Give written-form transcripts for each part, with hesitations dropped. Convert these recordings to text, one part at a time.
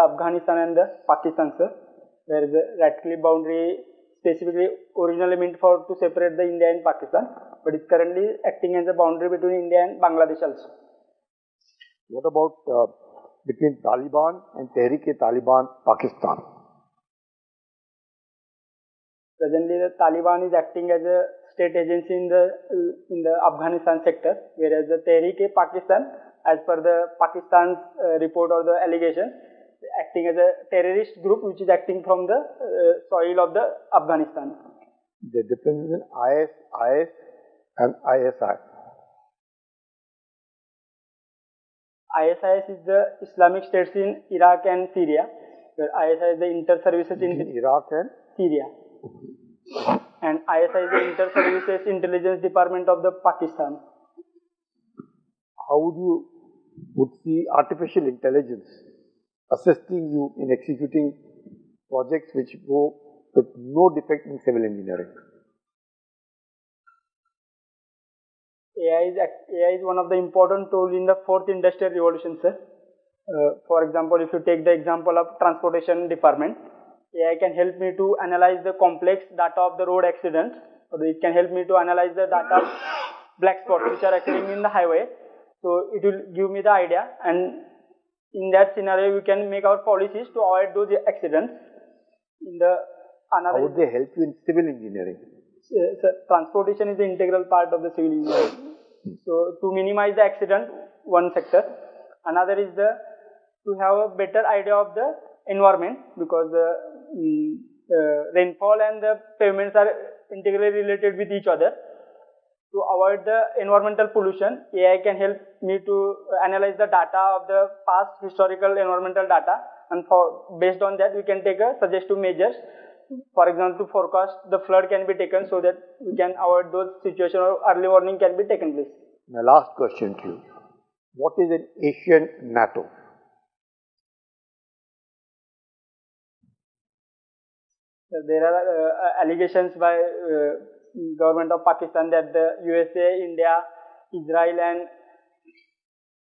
Afghanistan and the Pakistan, sir, where the rat cliff boundary specifically originally meant for to separate the India and Pakistan, but it's currently acting as a boundary between India and Bangladesh also. What about between Taliban and Tehrik-e-Taliban Pakistan? Presently, the Taliban is acting as a state agency in the Afghanistan sector, whereas the Tehrik-e-Pakistan, as per the Pakistan's report or the allegation, acting as a terrorist group which is acting from the soil of the Afghanistan. The difference in IS and ISI. ISIS is the Islamic states in Iraq and Syria, where ISI is the inter-services in Iraq and Syria. And ISI is the inter-services intelligence department of the Pakistan. How would see artificial intelligence assisting you in executing projects which go with no defect in civil engineering? AI is one of the important tools in the fourth industrial revolution, sir. For example, if you take the example of transportation department, AI can help me to analyze the complex data of the road accidents, or it can help me to analyze the data of black spots which are occurring in the highway. So it will give me the idea, and in that scenario we can make our policies to avoid those accidents. How would they help you in civil engineering? Transportation is the integral part of the civil engineering. So to minimize the accident, one sector. Another is to have a better idea of the environment, because the rainfall and the pavements are integrally related with each other. To avoid the environmental pollution, AI can help me to analyze the data of the past historical environmental data, and based on that we can take a suggestive measures. For example, to forecast the flood can be taken so that we can avoid those situations, or early warning can be taken place. My last question to you. What is an Asian NATO? There are allegations by government of Pakistan that the USA, India, Israel and...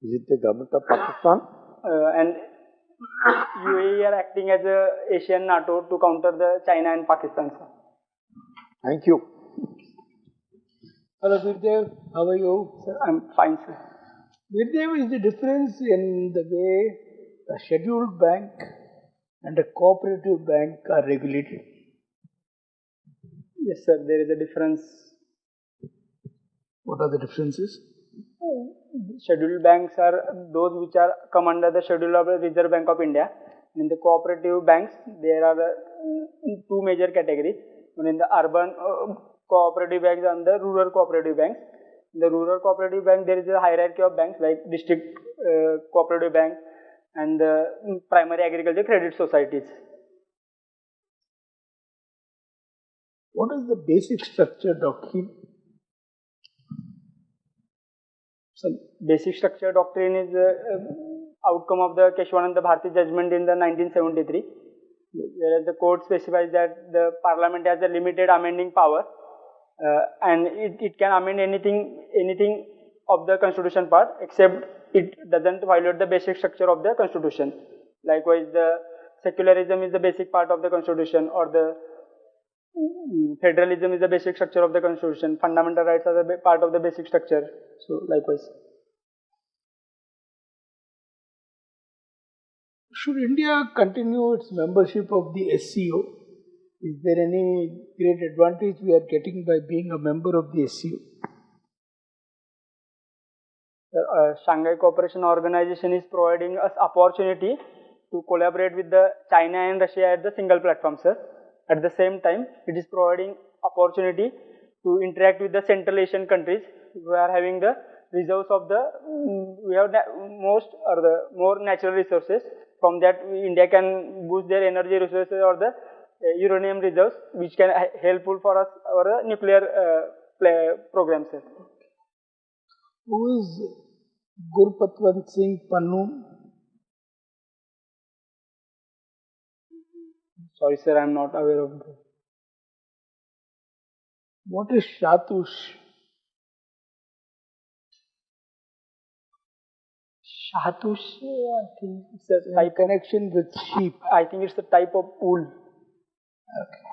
Is it the government of Pakistan? And UAE are acting as a Asian NATO to counter the China and Pakistan. Thank you. Hello Birdev, how are you? Sir, I'm fine, sir. Birdev, is the difference in the way a scheduled bank and a cooperative bank are regulated? Yes, sir, there is a difference. What are the differences? Scheduled banks are those which are come under the schedule of the Reserve Bank of India. In the cooperative banks, there are two major categories. One in the urban cooperative banks and the rural cooperative banks. In the rural cooperative bank, there is a hierarchy of banks like district cooperative bank and the primary agriculture credit societies. What is the basic structure doctrine? So, basic structure doctrine is outcome of the Keshwananda Bharti judgment in the 1973, whereas the court specifies that the parliament has a limited amending power, and it can amend anything of the constitution part, except it doesn't violate the basic structure of the constitution. Likewise, the secularism is the basic part of the constitution, or the federalism is the basic structure of the constitution. Fundamental rights are the part of the basic structure. So, likewise. Should India continue its membership of the SCO? Is there any great advantage we are getting by being a member of the SCO? Shanghai Cooperation Organization is providing us opportunity to collaborate with the China and Russia at the single platform, sir. At the same time, it is providing opportunity to interact with the Central Asian countries who are having the reserves of the, we have more natural resources. From that, India can boost their energy resources or the uranium reserves, which can helpful for us our nuclear programs, sir. Who is Gurpatwant Singh Pannu? Sorry, sir, I am not aware of this. What is Shatush? Shahatush, I think it's a In type of, connection with sheep. I think it's a type of wool. Okay.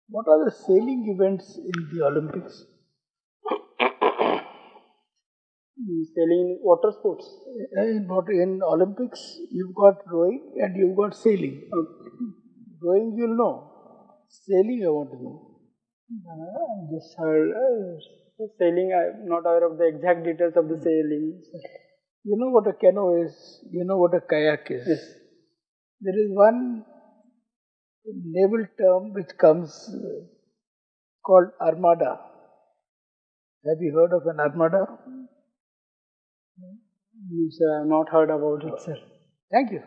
What are the sailing events in the Olympics? Sailing water sports. In Olympics, you've got rowing and you've got sailing. Rowing you'll know. Sailing I want to know. Just heard sailing. I'm not aware of the exact details of the sailing. You know what a canoe is. You know what a kayak is. Yes. There is one naval term which comes called armada. Have you heard of an armada? No, sir, I've not heard about it, sir. Thank you.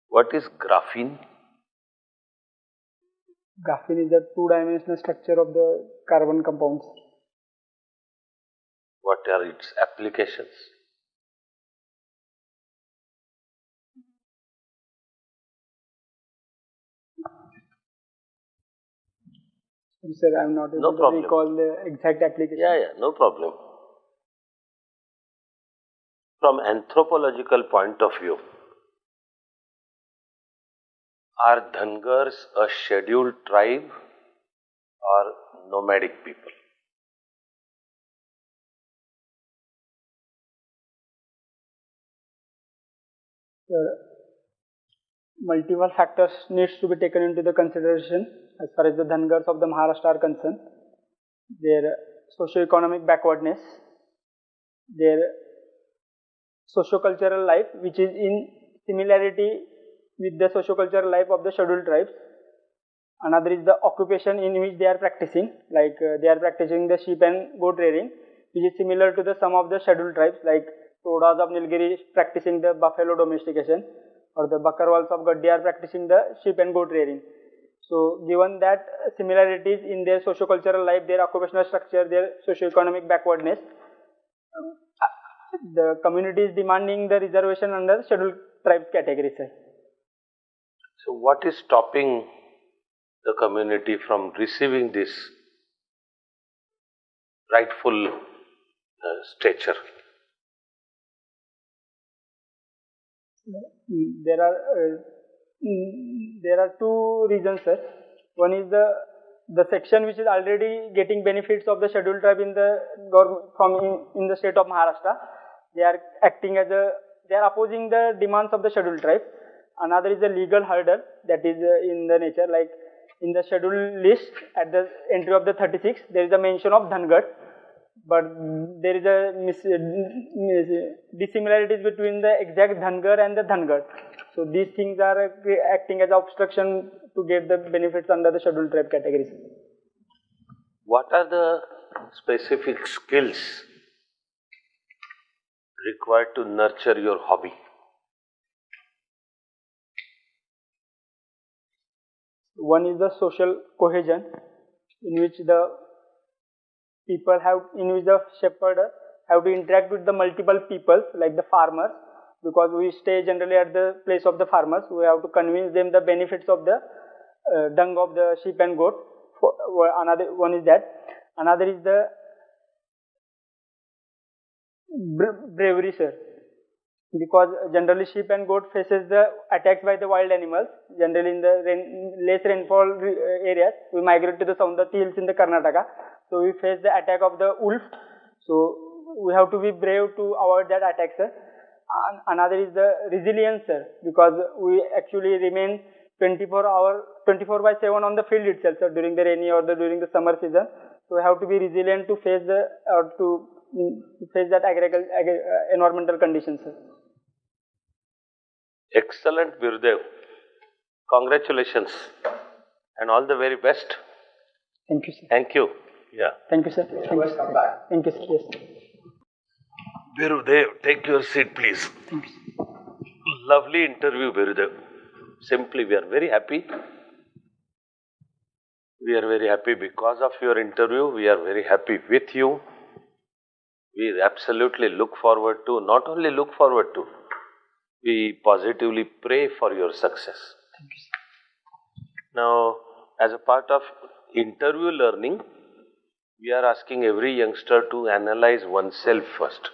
What is graphene? Graphene is the two-dimensional structure of the carbon compounds. What are its applications? Sir, I'm not able to recall the exact application. Yeah, no problem. From anthropological point of view, are Dhangars a scheduled tribe or nomadic people? Multiple factors needs to be taken into the consideration as far as the Dhangars of the Maharashtra are concerned. Their socio-economic backwardness, their socio-cultural life which is in similarity with the socio-cultural life of the scheduled tribes. Another is the occupation in which they are practicing, like they are practicing the sheep and goat rearing, which is similar to the some of the scheduled tribes, like Todas of Nilgiri practicing the buffalo domestication, or the Bakarwals of Gaddi are practicing the sheep and goat rearing. So, given that similarities in their socio-cultural life, their occupational structure, their socio-economic backwardness, the community is demanding the reservation under the scheduled tribes category, sir. So, what is stopping the community from receiving this rightful stature? There are two reasons, sir. One is the section which is already getting benefits of the scheduled tribe in the government in the state of Maharashtra. They are acting as they are opposing the demands of the scheduled tribe. Another is the legal hurdle that is in the nature, like in the scheduled list at the entry of the 36 there is a mention of Dhangar, but there is a dissimilarities between the exact Dhangar and the Dhangar. So these things are acting as an obstruction to get the benefits under the scheduled tribe categories. What are the specific skills required to nurture your hobby? One is the social cohesion, in which the people in which the shepherd have to interact with the multiple people, like the farmers, because we stay generally at the place of the farmers. We have to convince them the benefits of the dung of the sheep and goat. Another one is that. Another is the bravery, sir. Because generally sheep and goat faces the attacks by the wild animals. Generally in the less rainfall areas, we migrate to the Saundati hills in the Karnataka. So we face the attack of the wolf. So we have to be brave to avoid that attack, sir. Another is the resilience, sir, because we actually remain 24 by 7 on the field itself, sir, during the rainy or during the summer season. So we have to be resilient to face that environmental conditions, sir. Excellent, Birdev. Congratulations and all the very best. Thank you, sir. Thank you. Yeah. Thank you, sir. Thank you, sir. Thank you, sir. Yes. Birdev, take your seat, please. Thank you. Lovely interview, Birdev. Simply, we are very happy. We are very happy because of your interview. We are very happy with you. We absolutely look forward to, not only look forward to, we positively pray for your success. Thank you, sir. Now, as a part of interview learning, we are asking every youngster to analyze oneself first.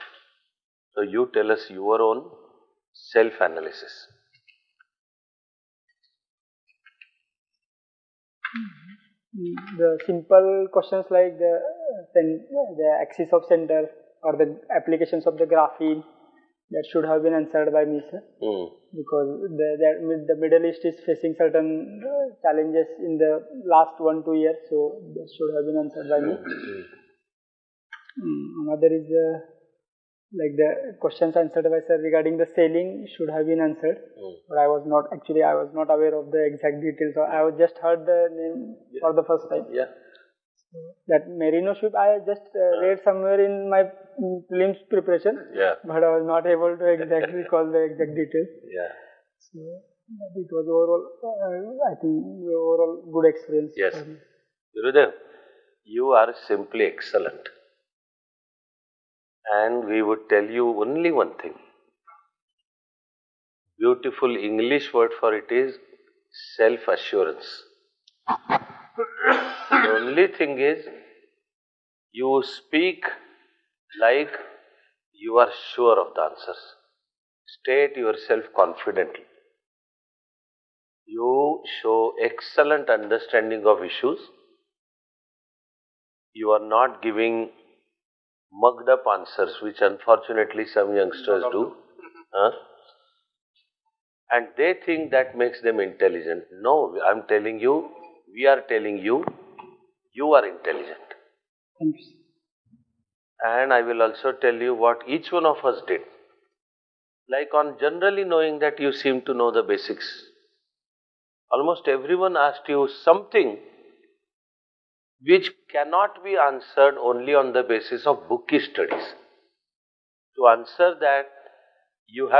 So you tell us your own self-analysis. The simple questions like the axis of center or the applications of the graphene, that should have been answered by me, sir. Because the Middle East is facing certain challenges in the last 1-2 years, so that should have been answered by me. Another is like the questions answered by sir regarding the sailing should have been answered, but I was not aware of the exact details. So I was just heard the name for the first time. Yeah. That Merino ship I just read somewhere in my prelims preparation, but I was not able to exactly recall the exact details. Yeah. So it was overall, I think overall good experience. Yes. Birdev, you are simply excellent. And we would tell you only one thing. Beautiful English word for it is self-assurance. The only thing is, you speak like you are sure of the answers. State yourself confidently. You show excellent understanding of issues. You are not giving mugged up answers, which unfortunately some youngsters do. And they think that makes them intelligent. No, I'm telling you, we are telling you, you are intelligent. Thank you. And I will also tell you what each one of us did. Like on generally knowing that you seem to know the basics. Almost everyone asked you something which cannot be answered only on the basis of bookish studies. To answer that, you have